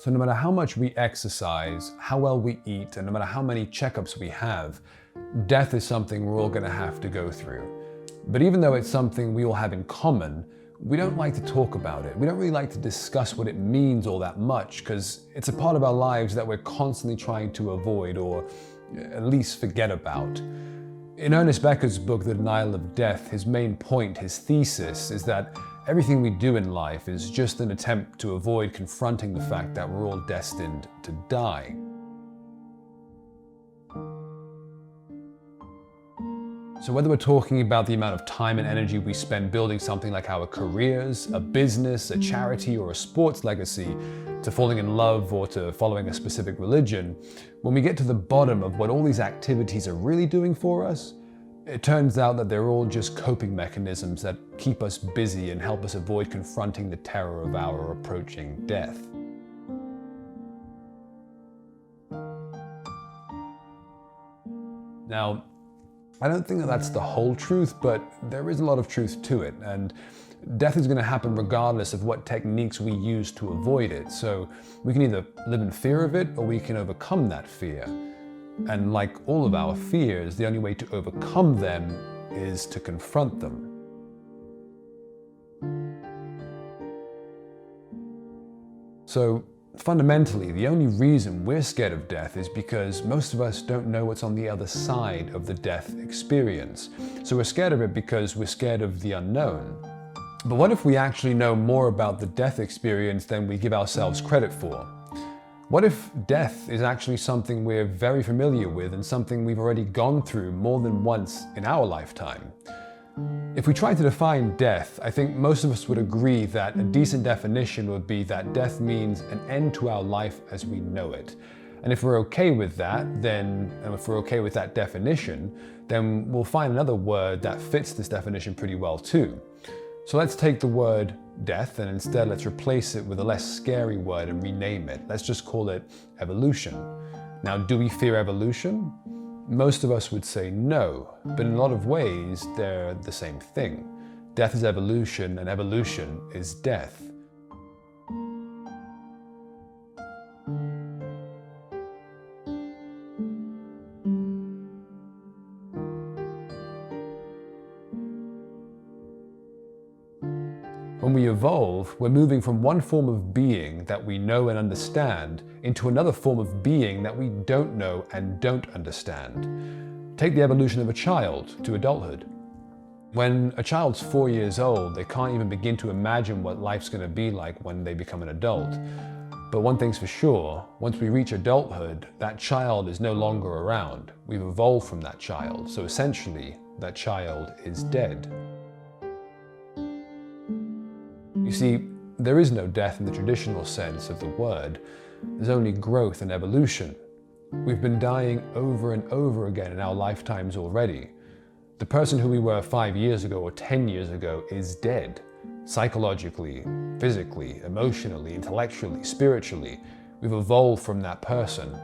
So no matter how much we exercise, how well we eat, and no matter how many checkups we have, death is something we're all going to have to go through. But even though it's something we all have in common, we don't like to talk about it. We don't really like to discuss what it means all that much because it's a part of our lives that we're constantly trying to avoid or at least forget about. In Ernest Becker's book, The Denial of Death, his main point, his thesis, is that everything we do in life is just an attempt to avoid confronting the fact that we're all destined to die. So whether we're talking about the amount of time and energy we spend building something like our careers, a business, a charity, or a sports legacy, to falling in love or to following a specific religion, when we get to the bottom of what all these activities are really doing for us, it turns out that they're all just coping mechanisms that keep us busy and help us avoid confronting the terror of our approaching death. Now, I don't think that that's the whole truth, but there is a lot of truth to it, and death is going to happen regardless of what techniques we use to avoid it. So we can either live in fear of it or we can overcome that fear. And like all of our fears, the only way to overcome them is to confront them. So fundamentally, the only reason we're scared of death is because most of us don't know what's on the other side of the death experience. So we're scared of it because we're scared of the unknown. But what if we actually know more about the death experience than we give ourselves credit for? What if death is actually something we're very familiar with and something we've already gone through more than once in our lifetime? If we try to define death, I think most of us would agree that a decent definition would be that death means an end to our life as we know it. And if we're okay with that, and if we're okay with that definition, then we'll find another word that fits this definition pretty well too. So let's take the word death and instead let's replace it with a less scary word and rename it. Let's just call it evolution. Now, do we fear evolution? Most of us would say no, but in a lot of ways, they're the same thing. Death is evolution, and evolution is death. When we evolve, we're moving from one form of being that we know and understand into another form of being that we don't know and don't understand. Take the evolution of a child to adulthood. When a child's 4 years old, they can't even begin to imagine what life's going to be like when they become an adult. But one thing's for sure, once we reach adulthood, that child is no longer around. We've evolved from that child, so essentially, that child is dead. You see, there is no death in the traditional sense of the word. There's only growth and evolution. We've been dying over and over again in our lifetimes already. The person who we were 5 years ago or 10 years ago is dead. Psychologically, physically, emotionally, intellectually, spiritually. We've evolved from that person.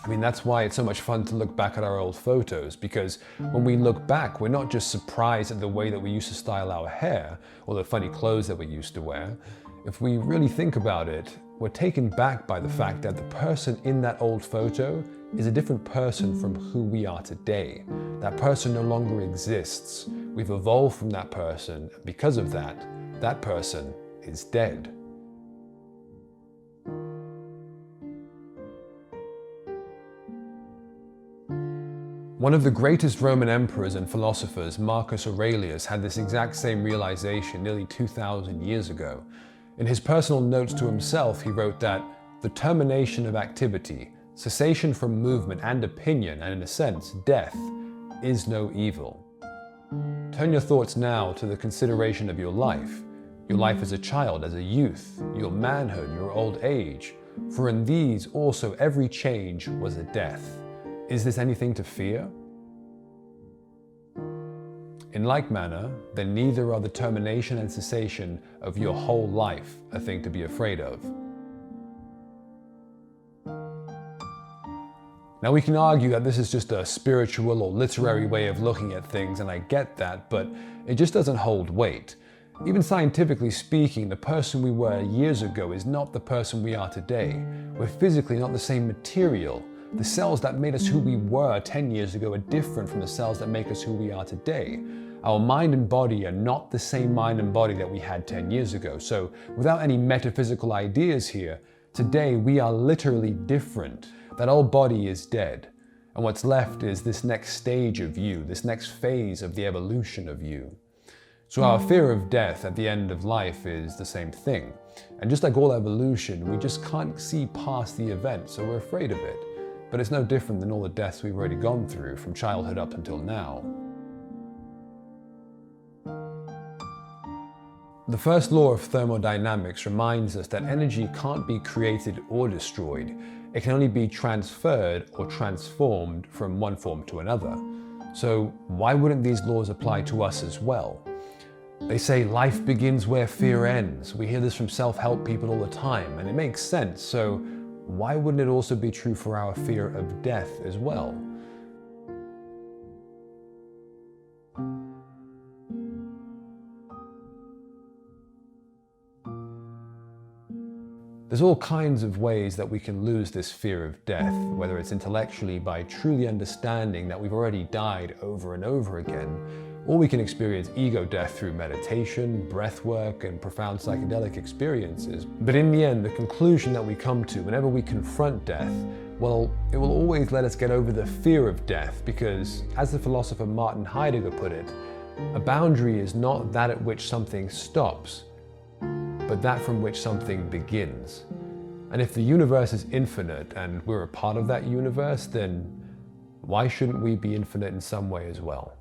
I mean, that's why it's so much fun to look back at our old photos, because when we look back, we're not just surprised at the way that we used to style our hair or the funny clothes that we used to wear. If we really think about it, we're taken back by the fact that the person in that old photo is a different person from who we are today. That person no longer exists. We've evolved from that person, and because of that, that person is dead. One of the greatest Roman emperors and philosophers, Marcus Aurelius, had this exact same realization nearly 2,000 years ago. In his personal notes to himself, he wrote that the termination of activity, cessation from movement and opinion, and in a sense, death, is no evil. Turn your thoughts now to the consideration of your life as a child, as a youth, your manhood, your old age, for in these also every change was a death. Is this anything to fear? In like manner, then neither are the termination and cessation of your whole life a thing to be afraid of. Now we can argue that this is just a spiritual or literary way of looking at things, and I get that, but it just doesn't hold weight. Even scientifically speaking, the person we were years ago is not the person we are today. We're physically not the same material. The cells that made us who we were 10 years ago are different from the cells that make us who we are today. Our mind and body are not the same mind and body that we had 10 years ago. So without any metaphysical ideas here, today we are literally different. That old body is dead. And what's left is this next stage of you, this next phase of the evolution of you. So our fear of death at the end of life is the same thing. And just like all evolution, we just can't see past the event, so we're afraid of it. But it's no different than all the deaths we've already gone through from childhood up until now. The first law of thermodynamics reminds us that energy can't be created or destroyed. It can only be transferred or transformed from one form to another. So why wouldn't these laws apply to us as well? They say life begins where fear ends. We hear this from self-help people all the time, and it makes sense. So why wouldn't it also be true for our fear of death as well? There's all kinds of ways that we can lose this fear of death, whether it's intellectually by truly understanding that we've already died over and over again, or we can experience ego death through meditation, breath work, and profound psychedelic experiences. But in the end, the conclusion that we come to whenever we confront death, well, it will always let us get over the fear of death because, as the philosopher Martin Heidegger put it, a boundary is not that at which something stops, but that from which something begins. And if the universe is infinite and we're a part of that universe, then why shouldn't we be infinite in some way as well?